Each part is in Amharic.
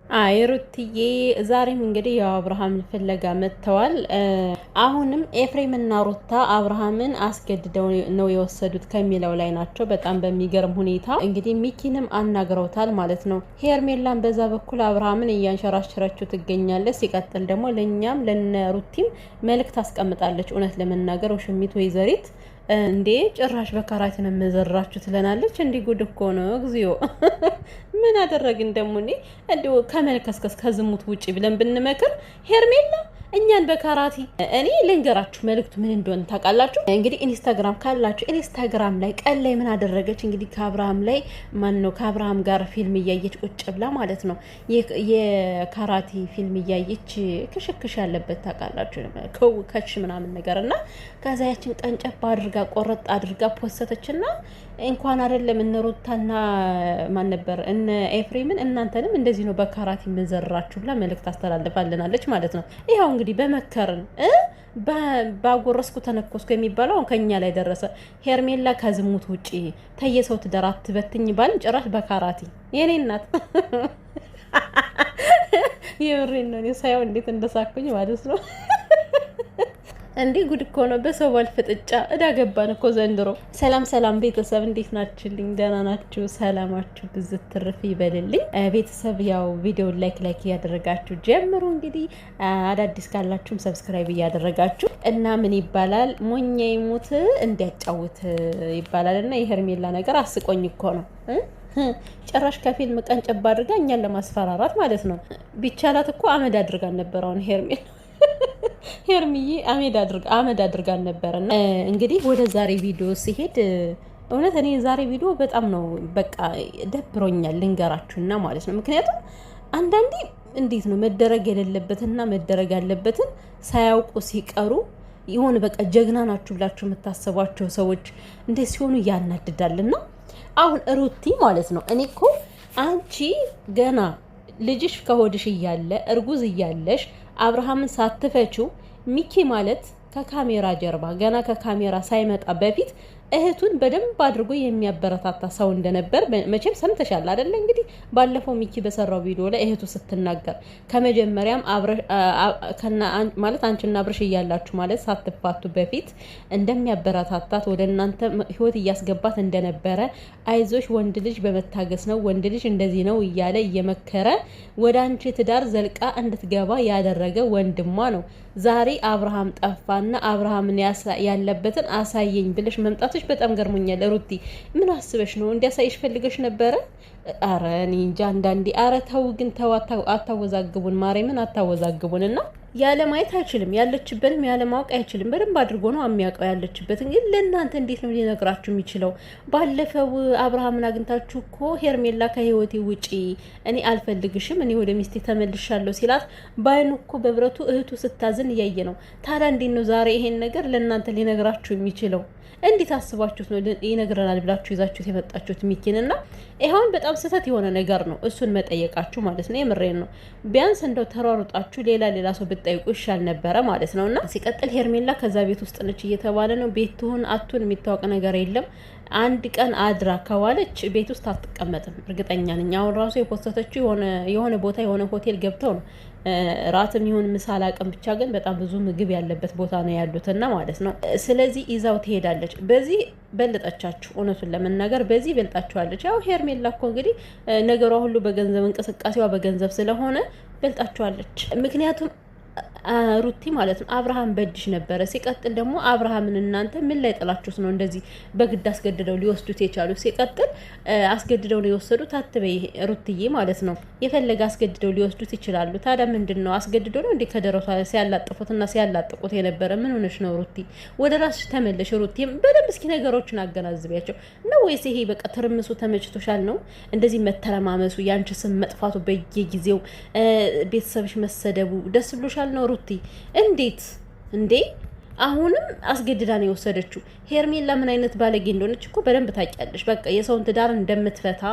አይ ሩትዬ ዛሬም እንግዲህ ያው አብርሃም ፍለጋ መጥተዋል። አሁንም ኤፍሬም እና ሩታ አብርሃምን አስገድደው ነው የወሰዱት ከሚለው ላይ ናቸው። በጣም በሚገርም ሁኔታ እንግዲህ ሚኪንም አናግረውታል ማለት ነው። ሄርሜላን በዛ በኩል አብርሃምን እያንሸራሸረችው ትገኛለች። ሲቀጥል ደግሞ ለእኛም ለነ ሩቲም መልእክት አስቀምጣለች። እውነት ለመናገር ውሽሚት ወይዘሪት እንዴ ጭራሽ በካራቲን መዘራችሁ ትለናለች። እንዲ ጉድ እኮ ነው እግዚኦ። ምን አደረግን ደግሞ እንዴ ከመልከስከስ ከዝሙት ውጪ ብለን ብንመክር ሄርሜላ እኛን በካራቲ። እኔ ልንገራችሁ መልእክቱ ምን እንደሆነ ታውቃላችሁ? እንግዲህ ኢንስታግራም ካላችሁ ኢንስታግራም ላይ ቀን ላይ ምን አደረገች እንግዲህ ከአብርሃም ላይ ነው ከአብርሃም ጋር ፊልም እያየች ቁጭ ብላ ማለት ነው የካራቲ ፊልም እያየች ክሽክሽ ያለበት ታውቃላችሁ ከች ምናምን ነገር እና ከዛ ያችን ቀንጨባ አድርጋ ቆረጥ አድርጋ ፖስተችና እንኳን አይደለም እነ ሩታና ማን ነበር እነ ኤፍሬምን እናንተንም እንደዚህ ነው በካራቲ መዘራችሁ ብላ መልእክት አስተላልፋልናለች ማለት ነው። ይሄው እንግዲህ በመከርን ባጎረስኩ ተነኮስኩ የሚባለው ከኛ ላይ ደረሰ። ሄርሜላ ከዝሙት ውጪ ተየሰው ትዳር አትበትኝ ባልን ጭራሽ በካራቲ የኔ እናት የምሬን ነው ሳይሆን እንዴት እንደሳኩኝ ማለት ነው። እንዴ ጉድ እኮ ነው በሰው ባል ፍጥጫ እዳ ገባን እኮ ዘንድሮ። ሰላም ሰላም ቤተሰብ እንዴት ናችሁልኝ? ደህና ናችሁ? ሰላማችሁ ብዝት ትርፍ ይበልልኝ። ቤተሰብ ያው ቪዲዮ ላይክ እያደረጋችሁ ጀምሩ። እንግዲህ አዳዲስ ካላችሁም ሰብስክራይብ እያደረጋችሁ እና ምን ይባላል ሞኛ ይሙት እንዲያጫውት ይባላል እና የሄርሜላ ነገር አስቆኝ እኮ ነው። ጭራሽ ከፊልም ቀንጨባ አድርጋ እኛን ለማስፈራራት ማለት ነው። ቢቻላት እኮ አመድ አድርጋ ነበር አሁን ሄርሚዬ አመድ አድርጋን ነበርና እንግዲህ ወደ ዛሬ ቪዲዮ ሲሄድ እውነት እኔ ዛሬ ቪዲዮ በጣም ነው በቃ ደብሮኛል ልንገራችሁና ማለት ነው። ምክንያቱም አንዳንዴ እንዴት ነው መደረግ የሌለበትና መደረግ ያለበትን ሳያውቁ ሲቀሩ ይሆን በቃ ጀግና ናችሁ ብላችሁ የምታስቧቸው ሰዎች እንዴት ሲሆኑ ያናድዳልና አሁን ሩቲ ማለት ነው እኔ እኮ አንቺ ገና ልጅሽ ከሆድሽ እያለ እርጉዝ እያለሽ አብርሃምን ሳትፈችው ሚኪ ማለት ከካሜራ ጀርባ ገና ከካሜራ ሳይመጣ በፊት እህቱን በደንብ አድርጎ የሚያበረታታ ሰው እንደነበር መቼም ሰምተሻል አይደለ? እንግዲህ ባለፈው ሚኪ በሰራው ቪዲዮ ላይ እህቱ ስትናገር ከመጀመሪያም ማለት አንቺና አብርሽ እያላችሁ ማለት ሳትፋቱ በፊት እንደሚያበረታታት ወደ እናንተ ህይወት እያስገባት እንደነበረ አይዞሽ ወንድ ልጅ በመታገስ ነው ወንድ ልጅ እንደዚህ ነው እያለ እየመከረ ወደ አንቺ ትዳር ዘልቃ እንድትገባ ያደረገ ወንድሟ ነው። ዛሬ አብርሃም ጠፋና አብርሃምን ያለበትን አሳየኝ ብለሽ መምጣት በጣም ገርሞኛል። ሩቲ ምን አስበሽ ነው እንዲያሳይሽ ፈልገሽ ነበረ? አረ እኔ እንጃ አንዳንዴ። አረ ተው ግን ተው አታወዛግቡን፣ ማርያምን አታወዛግቡን። እና ያለ ማየት አይችልም ያለችበትም ያለ ማወቅ አይችልም። በደንብ አድርጎ ነው የሚያውቀው ያለችበትን። ግን ለእናንተ እንዴት ነው ሊነግራችሁ የሚችለው? ባለፈው አብርሃምን አግኝታችሁ እኮ ሄርሜላ ከህይወቴ ውጪ እኔ አልፈልግሽም እኔ ወደ ሚስቴ ተመልሻለሁ ሲላት ባይኑ እኮ በብረቱ እህቱ ስታዝን እያየ ነው። ታዲያ እንዴት ነው ዛሬ ይሄን ነገር ለእናንተ ሊነግራችሁ የሚችለው? እንዴት አስባችሁት ነው ይነግረናል ብላችሁ ይዛችሁት የመጣችሁት ሚኪንና? ይሄውን በጣም ስህተት የሆነ ነገር ነው እሱን መጠየቃችሁ ማለት ነው። የምሬን ነው። ቢያንስ እንደው ተሯሩጣችሁ ሌላ ሰው ብትጠይቁ ይሻል ነበረ ማለት ነውና ሲቀጥል ሄርሜላ ከዛ ቤት ውስጥ ነች እየተባለ ነው። ቤት ትሁን አቱን የሚታወቅ ነገር የለም። አንድ ቀን አድራ ከዋለች ቤት ውስጥ አትቀመጥም እርግጠኛ ነኝ። አሁን ራሱ የፖስተተችው የሆነ ቦታ የሆነ ሆቴል ገብተው ነው ራትም ይሁን ምሳ አላውቅም፣ ብቻ ግን በጣም ብዙ ምግብ ያለበት ቦታ ነው ያሉትና ማለት ነው። ስለዚህ ይዛው ትሄዳለች። በዚህ በልጠቻችሁ፣ እውነቱን ለመናገር በዚህ በልጣችኋለች። ያው ሄርሜላ እኮ እንግዲህ ነገሯ ሁሉ በገንዘብ እንቅስቃሴዋ በገንዘብ ስለሆነ በልጣችኋለች። ምክንያቱም ሩቲ ማለት ነው አብርሃም በእጅሽ ነበረ። ሲቀጥል ደግሞ አብርሃምን እናንተ ምን ላይ ጥላችሁት ነው እንደዚህ በግድ አስገድደው ሊወስዱት የቻሉት? ሲቀጥል አስገድደው ነው የወሰዱት አትበይ ሩትዬ ማለት ነው። የፈለገ አስገድደው ሊወስዱት ይችላሉ። ታዲያ ምንድን ነው አስገድደው ነው እንዴ ከደረቷ ሲያላጥፉትና ሲያላጥቁት የነበረ? ምን ሆነሽ ነው ሩቲ? ወደ ራስሽ ተመለሽ ሩቲ። በደንብ እስኪ ነገሮችን አገናዝቢያቸው ነው ወይስ ይሄ በቃ ትርምሱ ተመችቶሻል ነው? እንደዚህ መተረማመሱ፣ ያንቺ ስም መጥፋቱ በየጊዜው ቤተሰብሽ መሰደቡ ደስ ብሎሻል ነው ሩቲ? እንዴት እንዴ አሁንም አስገድዳ ነው የወሰደችው። ሄርሜላ ምን አይነት ባለጌ እንደሆነች እኮ በደንብ ታውቂያለሽ። በቃ የሰውን ትዳር እንደምትፈታ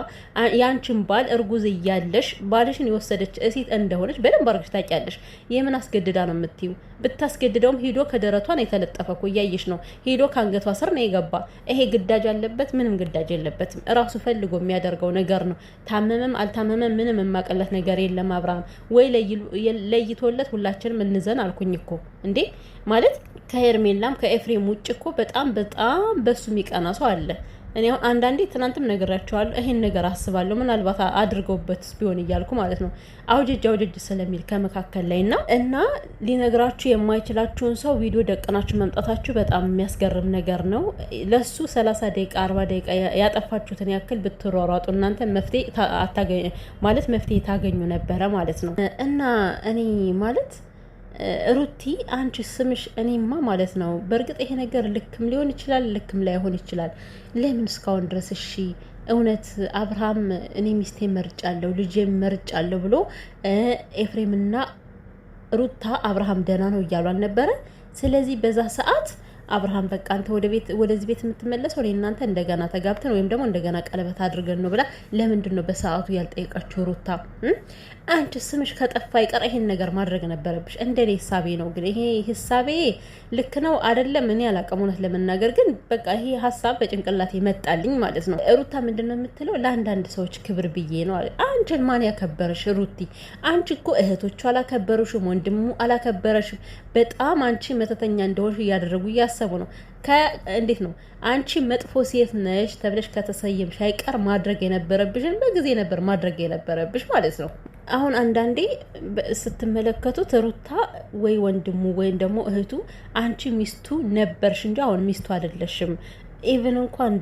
ያንቺን ባል እርጉዝ እያለሽ ባልሽን የወሰደች እሴት እንደሆነች በደንብ አድርገሽ ታውቂያለሽ። የምን አስገድዳ ነው የምትይው? ብታስገድደውም ሂዶ ከደረቷን የተለጠፈ እኮ እያየሽ ነው። ሂዶ ከአንገቷ ስር ነው የገባ። ይሄ ግዳጅ አለበት? ምንም ግዳጅ የለበትም። እራሱ ፈልጎ የሚያደርገው ነገር ነው። ታመመም አልታመመም ምንም የማቀለት ነገር የለም። አብርሃም ወይ ለይቶለት ሁላችንም እንዘን አልኩኝ እኮ እንዴ። ማለት ከሄርሜላም ከኤፍሬም ውጭ እኮ በጣም በሱ የሚቀና ሰው አለ። እኔ አሁን አንዳንዴ ትናንትም ነግራቸዋለሁ፣ ይሄን ነገር አስባለሁ ምናልባት አድርገውበት ቢሆን እያልኩ ማለት ነው። አውጀጅ ስለሚል ከመካከል ላይ እና ሊነግራችሁ የማይችላችሁን ሰው ቪዲዮ ደቅናችሁ መምጣታችሁ በጣም የሚያስገርም ነገር ነው። ለሱ 30 ደቂቃ 40 ደቂቃ ያጠፋችሁትን ያክል ብትሯሯጡ እናንተ መፍትሄ ታገኙ ነበረ ማለት ነው። እና እኔ ማለት ሩቲ አንቺ ስምሽ እኔማ ማለት ነው። በእርግጥ ይሄ ነገር ልክም ሊሆን ይችላል፣ ልክም ላይሆን ይችላል። ለምን እስካሁን ድረስ እሺ እውነት አብርሃም እኔ ሚስቴ መርጫለሁ ልጄ መርጫለሁ ብሎ ኤፍሬምና ሩታ አብርሃም ደህና ነው እያሉ አልነበረ? ስለዚህ በዛ ሰዓት አብርሃም በቃ አንተ ወደዚህ ቤት የምትመለሰው እኔ እናንተ እንደገና ተጋብተን ወይም ደግሞ እንደገና ቀለበት አድርገን ነው ብላ ለምንድን ነው በሰዓቱ ያልጠየቃችሁ ሩታ? አንቺ ስምሽ ከጠፋ ይቀር ይሄን ነገር ማድረግ ነበረብሽ። እንደኔ ሂሳቤ ነው። ግን ይሄ ሂሳቤ ልክ ነው አይደለም እኔ አላውቅም። እውነት ለመናገር ግን በቃ ይሄ ሀሳብ በጭንቅላቴ መጣልኝ ማለት ነው። ሩታ ምንድን ነው የምትለው? ለአንዳንድ ሰዎች ክብር ብዬ ነው አለ። አንቺን ማን ያከበረሽ ሩቲ? አንቺ እኮ እህቶቹ አላከበሩሽም፣ ወንድሙ አላከበረሽም። በጣም አንቺ መተተኛ እንደሆንሽ እያደረጉ እያሰቡ ነው። እንዴት ነው አንቺ መጥፎ ሴት ነሽ ተብለሽ ከተሰየምሽ አይቀር ማድረግ የነበረብሽን በጊዜ ነበር ማድረግ የነበረብሽ ማለት ነው። አሁን አንዳንዴ ስትመለከቱት ሩታ ወይ ወንድሙ ወይም ደግሞ እህቱ አንቺ ሚስቱ ነበርሽ እንጂ አሁን ሚስቱ አይደለሽም። ኢቭን እንኳን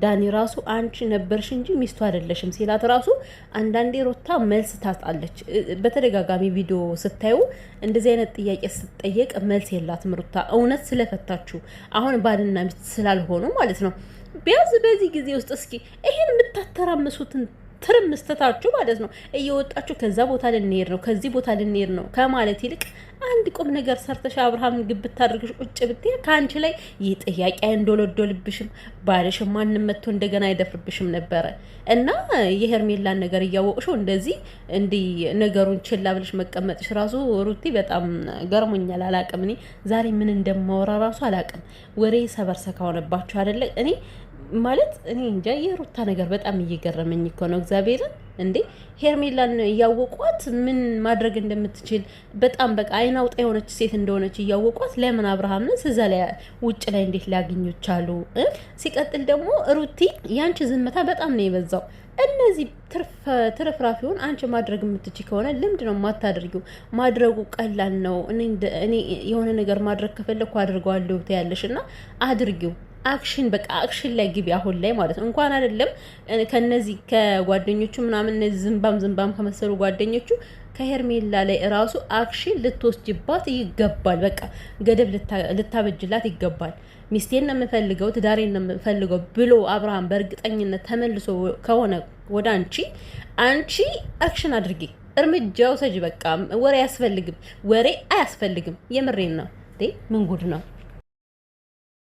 ዳኒ ራሱ አንቺ ነበርሽ እንጂ ሚስቱ አይደለሽም ሲላት ራሱ አንዳንዴ ሩታ መልስ ታጣለች። በተደጋጋሚ ቪዲዮ ስታዩ እንደዚህ አይነት ጥያቄ ስትጠየቅ መልስ የላትም ሩታ። እውነት ስለፈታችሁ አሁን ባልና ሚስት ስላልሆኑ ማለት ነው። ቢያንስ በዚህ ጊዜ ውስጥ እስኪ ይሄን የምታተራምሱትን ትርም ስተታችሁ ማለት ነው እየወጣችሁ ከዛ ቦታ ልንሄድ ነው ከዚህ ቦታ ልንሄድ ነው ከማለት ይልቅ አንድ ቁም ነገር ሰርተሽ አብርሃም ግብት አድርገሽ ቁጭ ብትይ ካንቺ ላይ ይህ ጥያቄ እንደወለደልብሽም ባልሽም ማንም መጥቶ እንደገና አይደፍርብሽም ነበረ። እና የሄርሜላን ነገር እያወቅሽው እንደዚህ ነገሩን ችላ ብለሽ መቀመጥሽ ራሱ ሩቲ በጣም ገርሞኛል። አላቅም እኔ ዛሬ ምን እንደማወራ ራሱ አላቅም። ወሬ ሰበርሰካ ሆነባችሁ አይደለ? እኔ ማለት እኔ እንጃ የሩታ ነገር በጣም እየገረመኝ እኮ ነው እግዚአብሔርን። እንዴ ሄርሜላን እያወቋት ምን ማድረግ እንደምትችል በጣም በቃ አይን አውጣ የሆነች ሴት እንደሆነች እያወቋት ለምን አብርሃምን እዛ ላይ ውጭ ላይ እንዴት ሊያገኙ ቻሉ? ሲቀጥል ደግሞ ሩቲ ያንቺ ዝምታ በጣም ነው የበዛው። እነዚህ ትርፍራፊውን አንቺ ማድረግ የምትችል ከሆነ ለምንድን ነው የማታደርጊው? ማድረጉ ቀላል ነው። እኔ የሆነ ነገር ማድረግ ከፈለኩ አድርገዋለሁ ያለሽ እና አድርጊው። አክሽን በቃ አክሽን ላይ ግቢ አሁን ላይ ማለት ነው። እንኳን አይደለም ከነዚህ ከጓደኞቹ ምናምን እነዚህ ዝምባም ከመሰሉ ጓደኞቹ ከሄርሜላ ላይ ራሱ አክሽን ልትወስጅባት ይገባል። በቃ ገደብ ልታበጅላት ይገባል። ሚስቴን ነው የምፈልገው ትዳሬን ነው የምፈልገው ብሎ አብርሃም በእርግጠኝነት ተመልሶ ከሆነ ወደ አንቺ አክሽን አድርጊ፣ እርምጃ ውሰጂ። በቃ ወሬ አያስፈልግም። የምሬን ነው። ምን ጉድ ነው?